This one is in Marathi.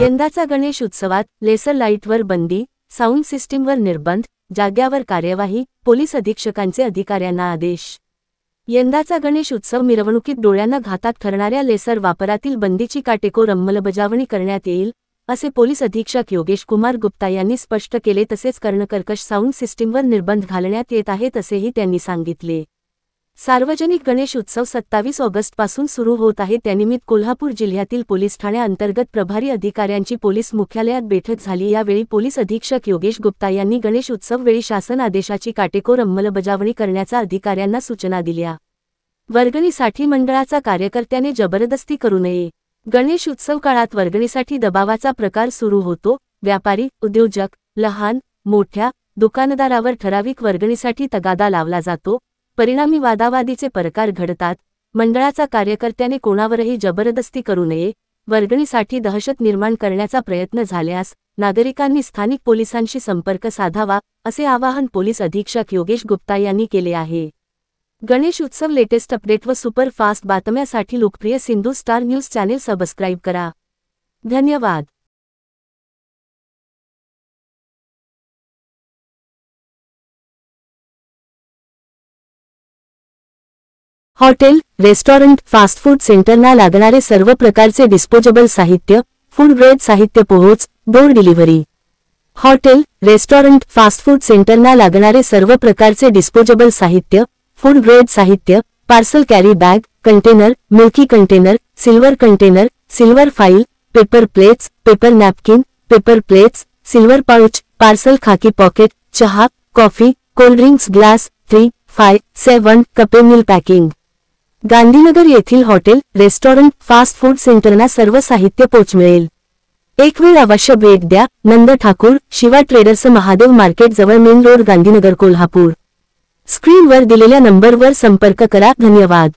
यंदाचा गणेश उत्सवात लेसर लाईटवर बंदी, साऊंड सिस्टीमवर निर्बंध, जाग्यावर कार्यवाही, पोलीस अधीक्षकांचे अधिकाऱ्यांना आदेश। यंदाचा गणेश उत्सव मिरवणुकीत डोळ्यांना घातक ठरणाऱ्या लेसर वापरातील बंदीची काटेकोर अंमलबजावणी करण्यात येईल, असे पोलीस अधीक्षक योगेश कुमार गुप्ता यांनी स्पष्ट केले। तसेच कर्णकर्कश साऊंड सिस्टीमवर निर्बंध घालण्यात येत आहेत असेही त्यांनी सांगितले। सार्वजनिक गणेश उत्सव 27 ऑगस्टपासून सुरू होत आहे। त्यानिमित्त कोल्हापूर जिल्ह्यातील पोलीस ठाण्यांतर्गत प्रभारी अधिकाऱ्यांची पोलीस मुख्यालयात बैठक झाली। यावेळी पोलीस अधीक्षक योगेश गुप्ता यांनी गणेश उत्सव वेळी शासन आदेशाची काटेकोर अंमलबजावणी करण्याचा अधिकाऱ्यांना सूचना दिल्या। वर्गणीसाठी मंडळाचा कार्यकर्त्याने जबरदस्ती करू नये। गणेश उत्सव काळात वर्गणीसाठी दबावाचा प्रकार सुरू होतो। व्यापारी, उद्योजक, लहान मोठ्या दुकानदारावर ठराविक वर्गणीसाठी तगादा लावला जातो। परिणामी वादावादीचे प्रकार घडतात। मंडळाचा कार्यकर्त्याने कोणावरही जबरदस्ती करू नये। वर्गणीसाठी दहशत निर्माण करण्याचा प्रयत्न झाल्यास नागरिकांनी स्थानिक पोलिसांशी संपर्क साधावा, असे आवाहन पोलीस अधीक्षक योगेश गुप्ता यांनी केले आहे। गणेश उत्सव लेटेस्ट अपडेट व सुपर फास्ट बातम्यासाठी लोकप्रिय Sindhu star news channel subscribe करा। धन्यवाद। हॉटेल, रेस्टॉरंट, फास्ट फूड सेंटरना लागणारे सर्व प्रकारचे डिस्पोजेबल साहित्य, फूड ग्रेड साहित्य पोहोच, door delivery. Hotel, restaurant, fast food सेंटरना लागणारे सर्व प्रकारचे डिस्पोजेबल साहित्य, फूड ग्रेड साहित्य, parcel carry bag, container, milky container, silver foil, paper plates, paper napkin, paper plates, silver pouch, parcel खाकी पॉकेट, चहा, कॉफी, कोल्ड ड्रिंक्स ग्लास, 3, 5, 7 कपे मील पॅकिंग। गांधीनगर येथील हॉटेल, रेस्टॉरंट, फास्ट फूड सेंटरना सर्व साहित्य पोच मिळेल। एक वेळ अवश्य भेट द्या। नंद ठाकूर, शिवा ट्रेडर्स, महादेव मार्केट जवळ, मेन रोड, गांधीनगर, कोल्हापूर। स्क्रीनवर दिलेल्या नंबरवर संपर्क करा। धन्यवाद।